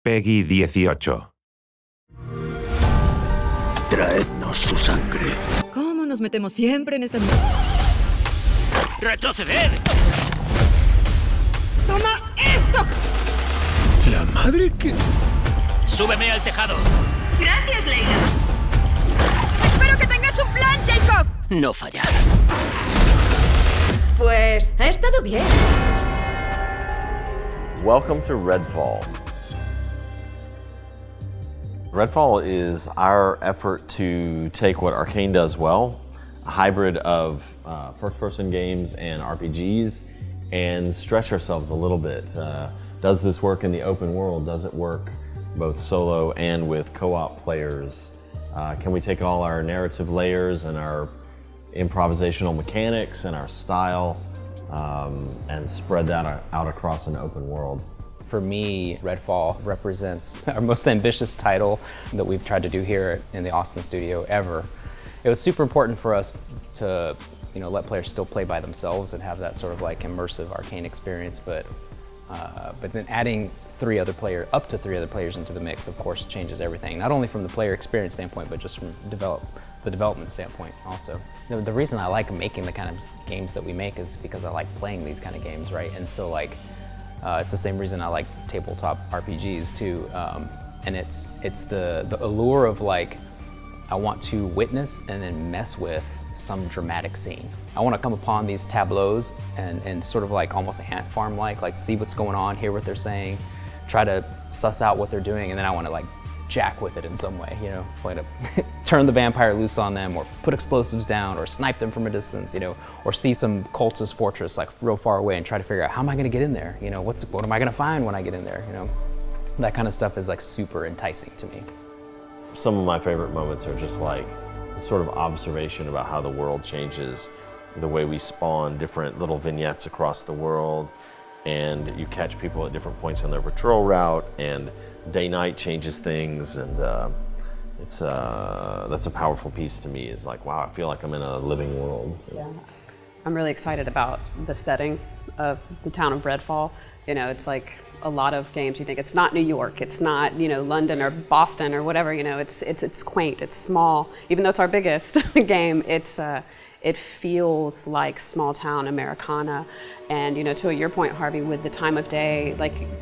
Peggy 18. Traednos su sangre. ¿Cómo nos metemos siempre en esta... ¡Retroceder! ¡Toma esto! La madre que... ¡Súbeme al tejado! Gracias, Leila. ¡Espero que tengas un plan, Jacob! No fallar. Pues ha estado bien. Welcome to Redfall. Redfall is our effort to take what Arkane does well, a hybrid of first-person games and RPGs, and stretch ourselves a little bit. Does this work in the open world? Does it work both solo and with co-op players? Can we take all our narrative layers and our improvisational mechanics and our style and spread that out across an open world? For me, Redfall represents our most ambitious title that we've tried to do here in the Austin studio ever. It was super important for us to, let players still play by themselves and have that sort of like immersive Arkane experience, but then adding up to three other players into the mix, of course, changes everything. Not only from the player experience standpoint, but just from the development standpoint also. The reason I like making the kind of games that we make is because I like playing these kind of games, right? And so it's the same reason I like tabletop RPGs too. And it's the allure of I want to witness and then mess with some dramatic scene. I want to come upon these tableaus and sort of almost ant farm like see what's going on, hear what they're saying, try to suss out what they're doing, and then I want to jack with it in some way, like to turn the vampire loose on them, or put explosives down, or snipe them from a distance, or see some cultist fortress real far away and try to figure out how am I going to get in there, what am I going to find when I get in there, that kind of stuff is super enticing to me. Some of my favorite moments are just this sort of observation about how the world changes, the way we spawn different little vignettes across the world, and you catch people at different points on their patrol route, and day-night changes things, and that's a powerful piece to me. Is wow, I feel like I'm in a living world. Yeah, I'm really excited about the setting of the town of Redfall. It's like a lot of games. You think it's not New York, it's not London or Boston or whatever. It's quaint, it's small. Even though it's our biggest game, it feels like small town Americana. And to your point, Harvey, with the time of day,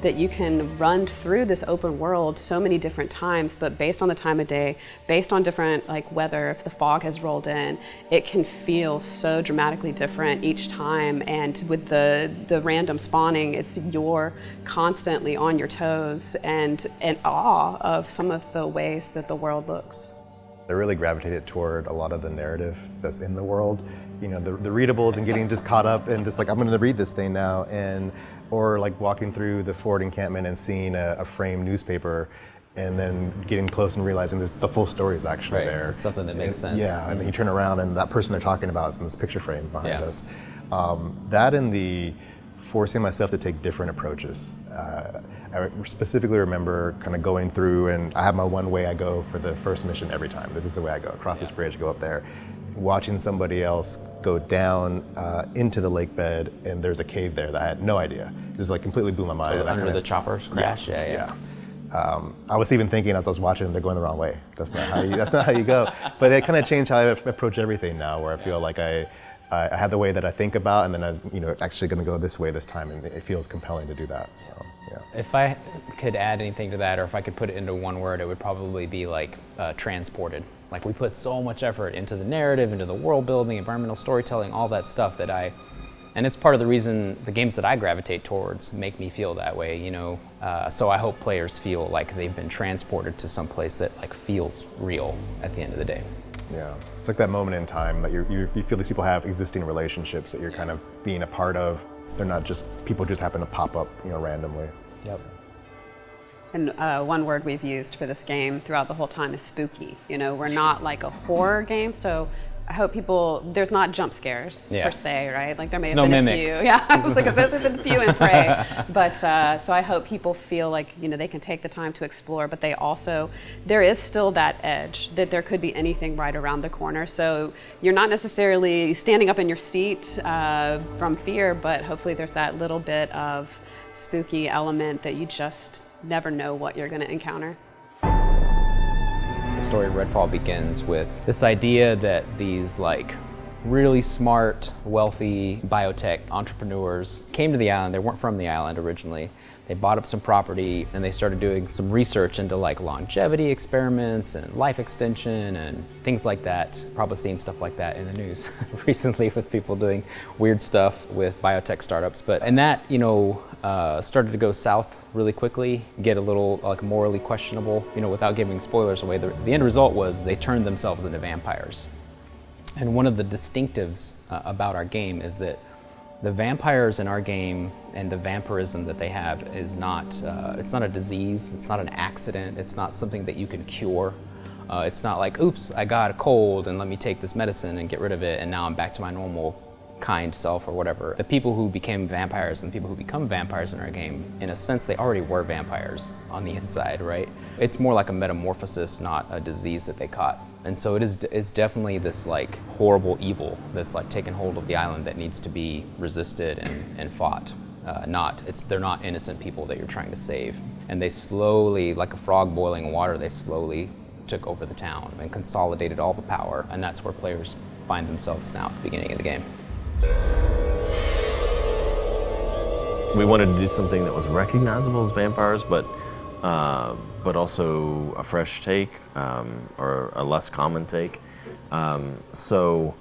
that you can run through this open world so many different times, but based on the time of day, based on different weather, if the fog has rolled in, it can feel so dramatically different each time. And with the random spawning, you're constantly on your toes and in awe of some of the ways that the world looks. I really gravitated toward a lot of the narrative that's in the world, the readables, and getting just caught up and just I'm going to read this thing now, or walking through the Ford encampment and seeing a framed newspaper, and then getting close and realizing the full story is actually there. It's something that makes sense. Yeah, and then you turn around and that person they're talking about is in this picture frame behind us. That and the forcing myself to take different approaches. I specifically remember kind of going through, and I have my one way I go for the first mission every time. This is the way I go, across this bridge, go up there. Watching somebody else go down into the lake bed, and there's a cave there that I had no idea. It just completely blew my mind. So under the choppers crash? Yeah. I was even thinking as I was watching, they're going the wrong way. That's not how you go. But it kind of changed how I approach everything now, where I feel like I have the way that I think about, and then I'm actually going to go this way this time, and it feels compelling to do that. So, yeah. If I could add anything to that, or if I could put it into one word, it would probably be transported. We put so much effort into the narrative, into the world building, environmental storytelling, all that stuff and it's part of the reason the games that I gravitate towards make me feel that way, so I hope players feel like they've been transported to some place that feels real at the end of the day. Yeah, it's that moment in time that you feel these people have existing relationships that you're kind of being a part of. They're not just people just happen to pop up, randomly. Yep. And one word we've used for this game throughout the whole time is spooky. We're not a horror game, so I hope there's not jump scares per se, right? There may have been a few. Yeah, I was there's been a few in Prey. But so I hope people feel they can take the time to explore, but there is still that edge that there could be anything right around the corner. So you're not necessarily standing up in your seat from fear, but hopefully there's that little bit of spooky element that you just never know what you're going to encounter. The story of Redfall begins with this idea that these like really smart, wealthy biotech entrepreneurs came to the island. They weren't from the island originally. They bought up some property and they started doing some research into like longevity experiments and life extension and things like that. Probably seen stuff like that in the news recently with people doing weird stuff with biotech startups. And that, started to go south really quickly, get a little like morally questionable, without giving spoilers away. The end result was they turned themselves into vampires. And one of the distinctives about our game is that the vampires in our game and the vampirism that they have is not, it's not a disease, it's not an accident, it's not something that you can cure. It's not like, oops, I got a cold and let me take this medicine and get rid of it and now I'm back to my normal kind self or whatever. The people who became vampires and the people who become vampires in our game, in a sense, they already were vampires on the inside, right? It's more like a metamorphosis, not a disease that they caught. And so it's definitely this like horrible evil that's like taken hold of the island that needs to be resisted and fought. They're not innocent people that you're trying to save. And they slowly, like a frog boiling in water, they slowly took over the town and consolidated all the power. And that's where players find themselves now at the beginning of the game. We wanted to do something that was recognizable as vampires, but also a fresh take, or a less common take. So,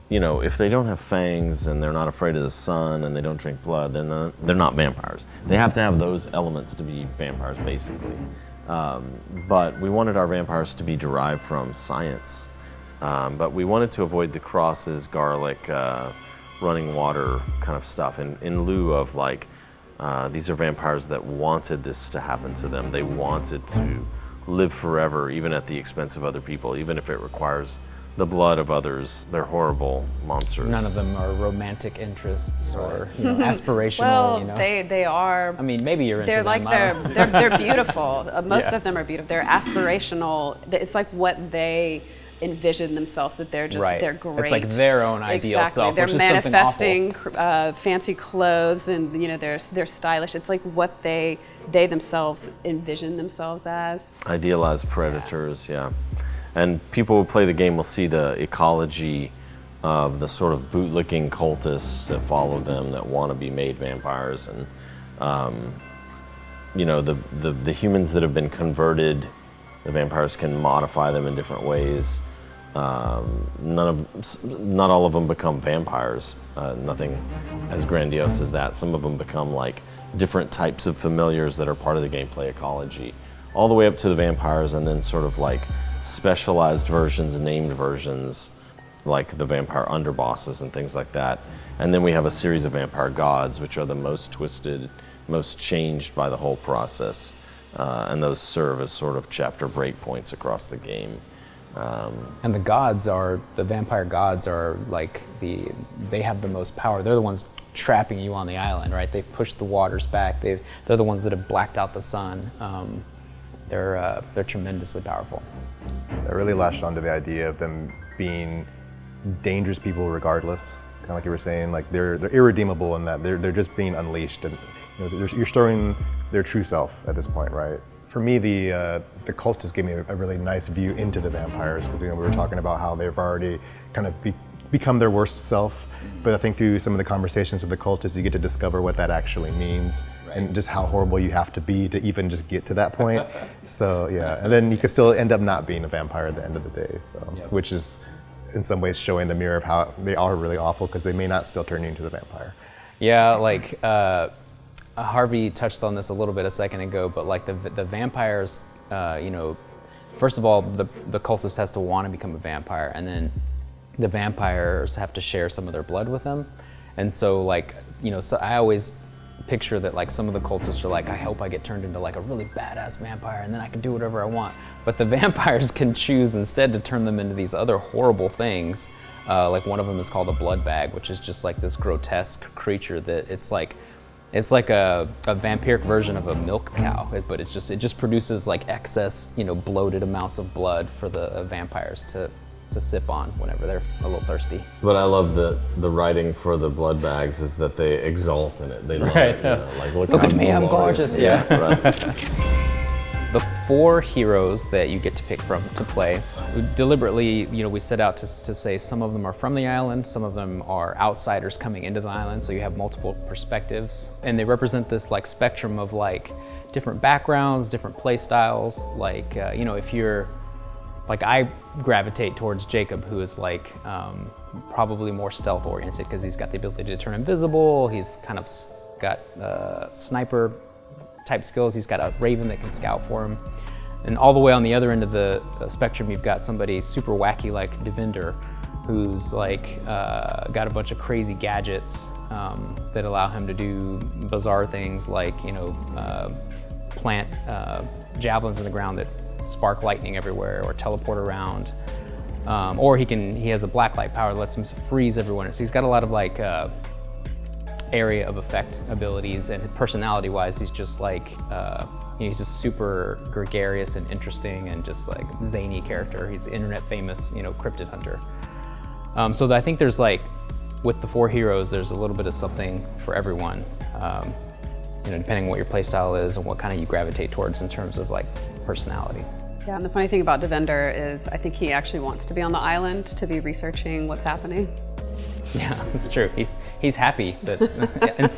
if they don't have fangs and they're not afraid of the sun and they don't drink blood, then they're not vampires. They have to have those elements to be vampires, basically. But we wanted our vampires to be derived from science. But we wanted to avoid the crosses, garlic, running water kind of stuff in lieu of like, these are vampires that wanted this to happen to them. They wanted to live forever, even at the expense of other people, even if it requires the blood of others. They're horrible monsters. None of them are romantic interests or aspirational. Well, they are. I mean, maybe you're into they're them. Like they're beautiful. Most of them are beautiful. They're aspirational. It's like what they envision themselves, that they're just they're great. It's like their own ideal self, they're which is manifesting something awful. Fancy clothes, and they're stylish. It's like what they themselves envision themselves as. Idealized predators, yeah. And people who play the game will see the ecology of the sort of bootlicking cultists that follow them, that want to be made vampires, and the humans that have been converted. The vampires can modify them in different ways. Not all of them become vampires. Nothing as grandiose as that. Some of them become like different types of familiars that are part of the gameplay ecology, all the way up to the vampires, and then sort of like specialized versions, named versions, like the vampire underbosses and things like that. And then we have a series of vampire gods, which are the most twisted, most changed by the whole process. And those serve as sort of chapter breakpoints across the game. And the vampire gods are like they have the most power. They're the ones trapping you on the island, right? They've pushed the waters back. They're the ones that have blacked out the sun. They're tremendously powerful. I really latched onto the idea of them being dangerous people regardless. Kind of like you were saying, like they're irredeemable in that they're just being unleashed, and you're storing their true self at this point, right? For me, the cultists gave me a really nice view into the vampires, because we were talking about how they've already kind of become their worst self. But I think through some of the conversations with the cultists, you get to discover what that actually means, and just how horrible you have to be to even just get to that point. So yeah, and then you could still end up not being a vampire at the end of the day. So, which is in some ways showing the mirror of how they are really awful, because they may not still turn you into the vampire. Yeah, like Harvey touched on this a little bit a second ago, but like the vampires, first of all, the cultist has to want to become a vampire, and then the vampires have to share some of their blood with them. And so so I always picture that like some of the cultists are like, I hope I get turned into like a really badass vampire and then I can do whatever I want. But the vampires can choose instead to turn them into these other horrible things. Like one of them is called a blood bag, which is just like this grotesque creature that it's like a vampiric version of a milk cow, but it just produces like excess, bloated amounts of blood for the vampires to sip on whenever they're a little thirsty. But I love that the writing for the blood bags is that they exalt in it. They love Right. it. You know, like, Look at me, I'm gorgeous. Yeah. Right. The 4 heroes that you get to pick from to play, we deliberately, we set out to say some of them are from the island, some of them are outsiders coming into the island, so you have multiple perspectives. And they represent this like spectrum of like different backgrounds, different play styles. Like, if you're, like I gravitate towards Jacob, who is like probably more stealth oriented because he's got the ability to turn invisible, he's kind of got sniper type skills. He's got a raven that can scout for him. And all the way on the other end of the spectrum, you've got somebody super wacky like Devender, who's like got a bunch of crazy gadgets that allow him to do bizarre things like, plant javelins in the ground that spark lightning everywhere or teleport around. Or he has a blacklight power that lets him freeze everyone. So he's got a lot of like area of effect abilities, and personality-wise, he's just like, he's just super gregarious and interesting and just like zany character. He's internet famous, cryptid hunter. So I think there's like, with the 4 heroes, there's a little bit of something for everyone, depending on what your playstyle is and what kind of you gravitate towards in terms of like personality. Yeah, and the funny thing about Devender is I think he actually wants to be on the island to be researching what's happening. Yeah, it's true. He's happy that,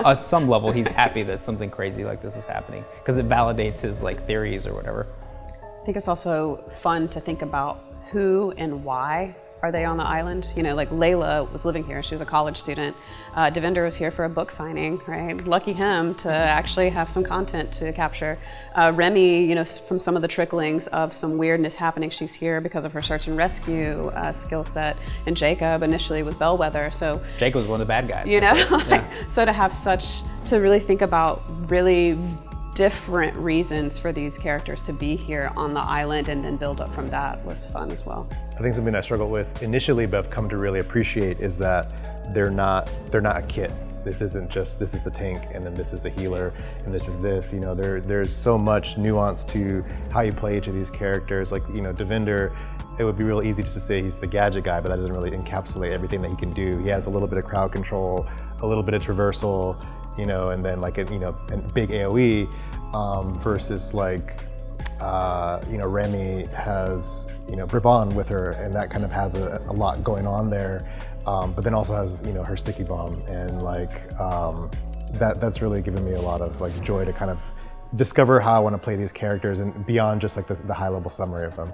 at some level, he's happy that something crazy like this is happening because it validates his like theories or whatever. I think it's also fun to think about who and why are they on the island. Like Layla was living here. She was a college student. Devender was here for a book signing, right? Lucky him to actually have some content to capture. Remy, from some of the tricklings of some weirdness happening, she's here because of her search and rescue skill set. And Jacob initially with Bellwether. So Jacob was one of the bad guys. So to really think about really different reasons for these characters to be here on the island and then build up from that was fun as well. I think something I struggled with initially, but I've come to really appreciate, is that they're not a kit. This isn't just, this is the tank and then this is the healer and this is this. There's so much nuance to how you play each of these characters. Like, Devender, it would be real easy just to say he's the gadget guy, but that doesn't really encapsulate everything that he can do. He has a little bit of crowd control, a little bit of traversal, and then like a big AoE, versus like, Remy has, Brabant with her, and that kind of has a lot going on there. But then also has, her sticky bomb, and like, that's really given me a lot of like joy to kind of discover how I want to play these characters and beyond just like the high level summary of them.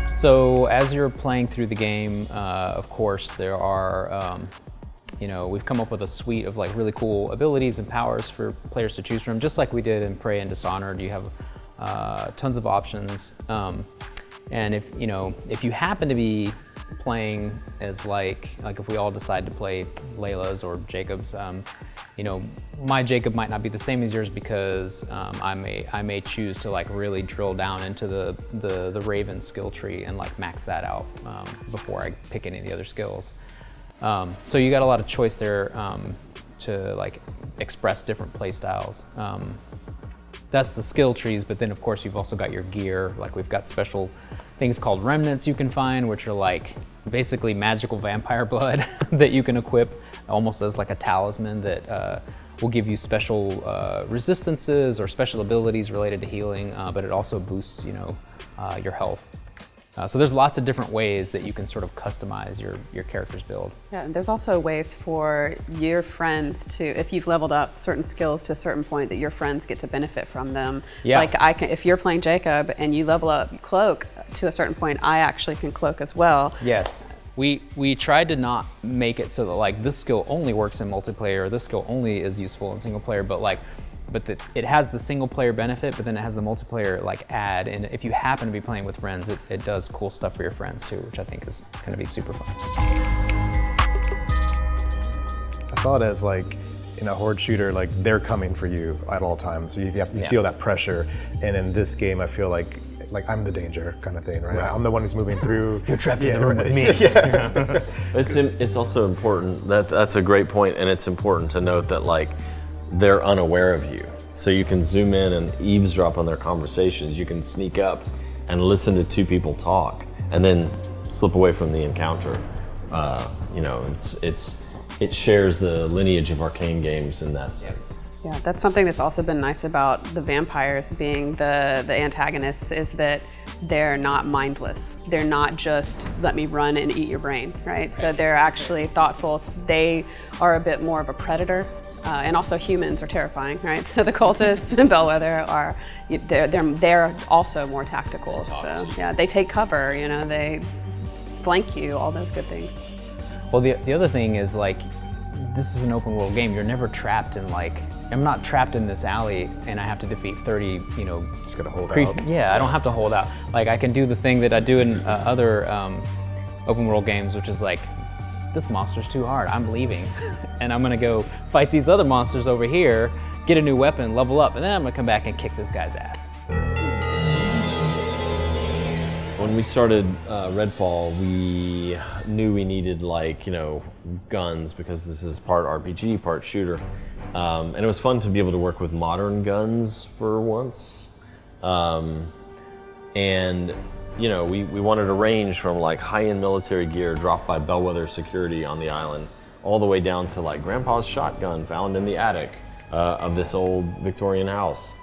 So as you're playing through the game, of course, there are, we've come up with a suite of like really cool abilities and powers for players to choose from, just like we did in Prey and Dishonored. You have tons of options. And if you happen to be playing as like if we all decide to play Layla's or Jacob's, my Jacob might not be the same as yours because I may choose to like really drill down into the Raven skill tree and like max that out before I pick any of the other skills. So you got a lot of choice there to like express different play styles. That's the skill trees, but then of course you've also got your gear. Like we've got special things called remnants you can find, which are like basically magical vampire blood that you can equip almost as like a talisman that will give you special resistances or special abilities related to healing, but it also boosts your health. So there's lots of different ways that you can sort of customize your character's build. Yeah, and there's also ways for your friends to, if you've leveled up certain skills to a certain point, that your friends get to benefit from them. Yeah. Like if you're playing Jacob and you level up Cloak to a certain point, I actually can cloak as well. Yes. We tried to not make it so that like this skill only works in multiplayer, or this skill only is useful in single player, but it has the single player benefit, but then it has the multiplayer like add, and if you happen to be playing with friends, it does cool stuff for your friends too, which I think is gonna be super fun. I saw it as like, in a horde shooter, like they're coming for you at all times. So you feel that pressure, and in this game I feel like I'm the danger kind of thing, right? I'm the one who's moving through. You're trapped in the room with me. Yeah. It's also important, that's a great point, and it's important to note that like they're unaware of you. So you can zoom in and eavesdrop on their conversations. You can sneak up and listen to two people talk and then slip away from the encounter. You know, it shares the lineage of Arkane games in that sense. Yeah, that's something that's also been nice about the vampires being the antagonists, is that they're not mindless. They're not just let me run and eat your brain, right? So they're actually thoughtful. They are a bit more of a predator, and also humans are terrifying, right? So the cultists and Bellwether are they're also more tactical. So yeah, they take cover, you know, they flank you, all those good things. Well, the other thing is, like, this is an open world game. You're never trapped in, like, I'm not trapped in this alley and I have to defeat 30, you know. Just gotta hold out. Yeah, I don't have to hold out. Like, I can do the thing that I do in other open world games, which is like, this monster's too hard, I'm leaving. And I'm gonna go fight these other monsters over here, get a new weapon, level up, and then I'm gonna come back and kick this guy's ass. When we started Redfall, we knew we needed, like, you know, guns, because this is part RPG, part shooter. And it was fun to be able to work with modern guns for once. And, you know, we wanted a range from, like, high-end military gear dropped by Bellwether security on the island, all the way down to, like, Grandpa's shotgun found in the attic of this old Victorian house.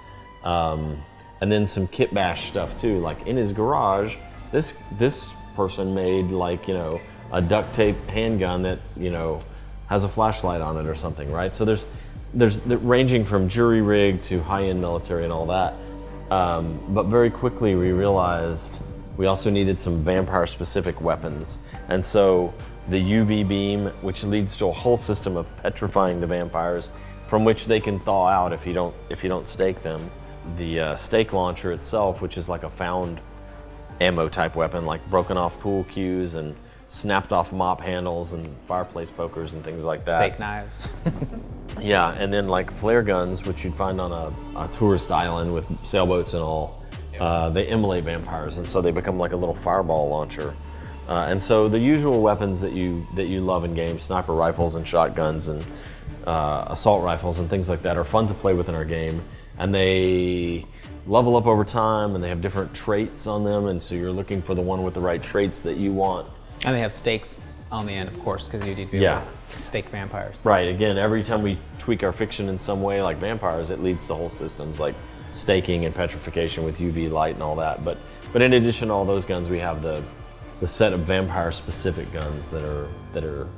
And then some kit bash stuff too, like in his garage, this person made, like, you know, a duct tape handgun that, you know, has a flashlight on it or something, right? So there's ranging from jury rig to high-end military and all that. But very quickly we realized we also needed some vampire-specific weapons. And so the UV beam, which leads to a whole system of petrifying the vampires, from which they can thaw out if you don't stake them. The stake launcher itself, which is like a found ammo type weapon, like broken off pool cues and snapped off mop handles and fireplace pokers and things like that. Steak knives. Yeah, and then like flare guns, which you'd find on a tourist island with sailboats and all. They immolate vampires, and so they become like a little fireball launcher. And so the usual weapons that you love in games, sniper rifles and shotguns and assault rifles and things like that, are fun to play with in our game. And they level up over time, and they have different traits on them, and so you're looking for the one with the right traits that you want. And they have stakes on the end, of course, because you need to be able to stake vampires. Right, again, every time we tweak our fiction in some way, like vampires, it leads to whole systems like staking and petrification with UV light and all that. But in addition to all those guns, we have the set of vampire-specific guns that are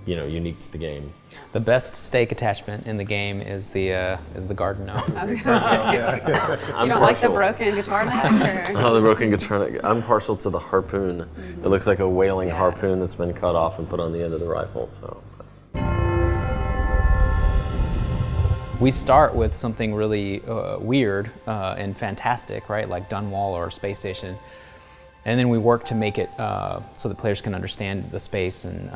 you know, unique to the game. The best stake attachment in the game is the garden gnome. You don't like the broken guitar neck? Oh, the broken guitar neck. I'm partial to the harpoon. It looks like a whaling harpoon that's been cut off and put on the end of the rifle. So. We start with something really weird and fantastic, right? Like Dunwall or Space Station. And then we work to make it so that players can understand the space and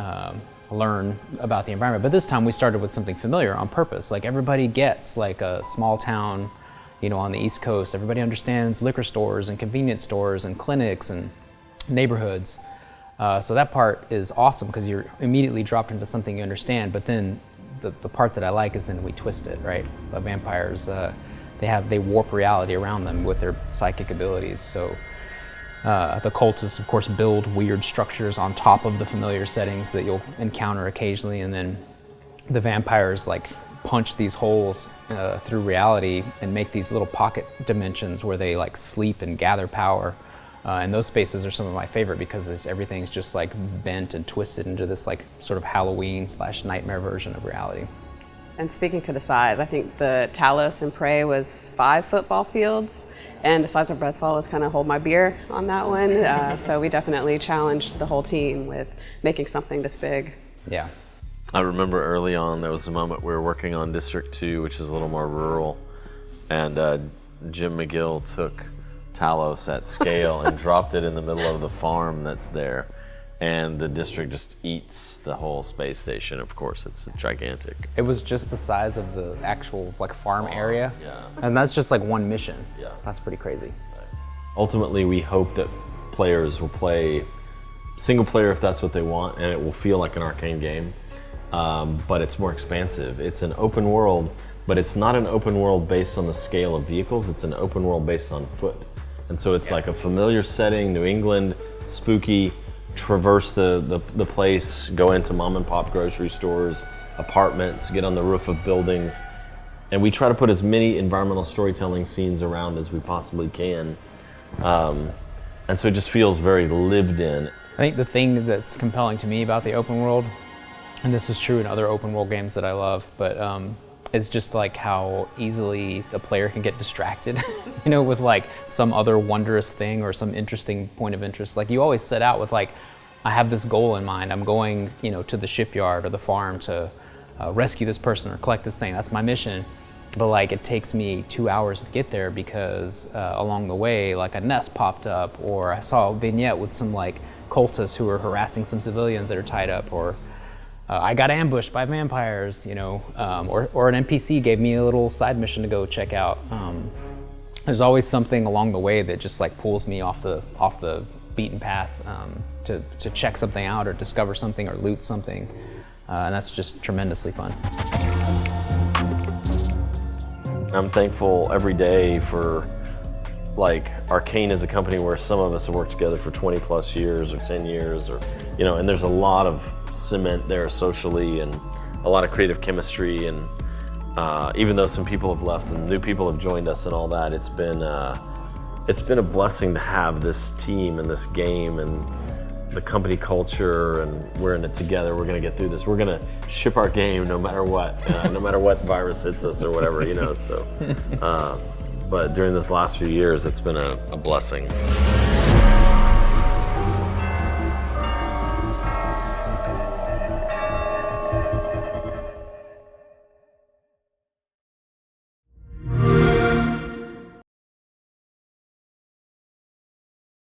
learn about the environment. But this time we started with something familiar on purpose. Like, everybody gets, like, a small town, you know, on the East Coast. Everybody understands liquor stores and convenience stores and clinics and neighborhoods. So that part is awesome because you're immediately dropped into something you understand. But then the part that I like is then we twist it, right? The vampires, they warp reality around them with their psychic abilities. So the cultists, of course, build weird structures on top of the familiar settings that you'll encounter occasionally, and then the vampires, like, punch these holes through reality and make these little pocket dimensions where they, like, sleep and gather power. And those spaces are some of my favorite because everything's just, like, bent and twisted into this, like, sort of Halloween/nightmare version of reality. And speaking to the size, I think the Talos and Prey was 5 football fields. And the size of Redfall was kind of hold my beer on that one. So we definitely challenged the whole team with making something this big. Yeah. I remember early on there was a moment we were working on District 2, which is a little more rural, and Jim McGill took Talos at scale and dropped it in the middle of the farm that's there. And the district just eats the whole space station. Of course, it's gigantic. It was just the size of the actual, like, farm area. Yeah. And that's just, like, one mission. Yeah. That's pretty crazy. Ultimately, we hope that players will play single player if that's what they want, and it will feel like an Arkane game. But it's more expansive. It's an open world, but it's not an open world based on the scale of vehicles. It's an open world based on foot. And so it's like a familiar setting, New England, spooky, traverse the place, go into mom and pop grocery stores, apartments, get on the roof of buildings. And we try to put as many environmental storytelling scenes around as we possibly can. And so it just feels very lived in. I think the thing that's compelling to me about the open world, and this is true in other open world games that I love, but it's just like how easily the player can get distracted, you know, with like some other wondrous thing or some interesting point of interest. Like you always set out with like, I have this goal in mind. I'm going, you know, to the shipyard or the farm to rescue this person or collect this thing. That's my mission. But like it takes me 2 hours to get there because along the way, like a nest popped up, or I saw a vignette with some like cultists who were harassing some civilians that are tied up, or I got ambushed by vampires, you know, or an NPC gave me a little side mission to go check out. There's always something along the way that just like pulls me off the beaten path to check something out or discover something or loot something, and that's just tremendously fun. I'm thankful every day for, like, Arkane is a company where some of us have worked together for 20 plus years or 10 years, or, you know, and there's a lot of cement there socially and a lot of creative chemistry, and even though some people have left and new people have joined us and all that, it's been a blessing to have this team and this game and the company culture, and we're in it together. We're gonna get through this. We're gonna ship our game no matter what, no matter what virus hits us or whatever, you know, so. But during this last few years, it's been a blessing.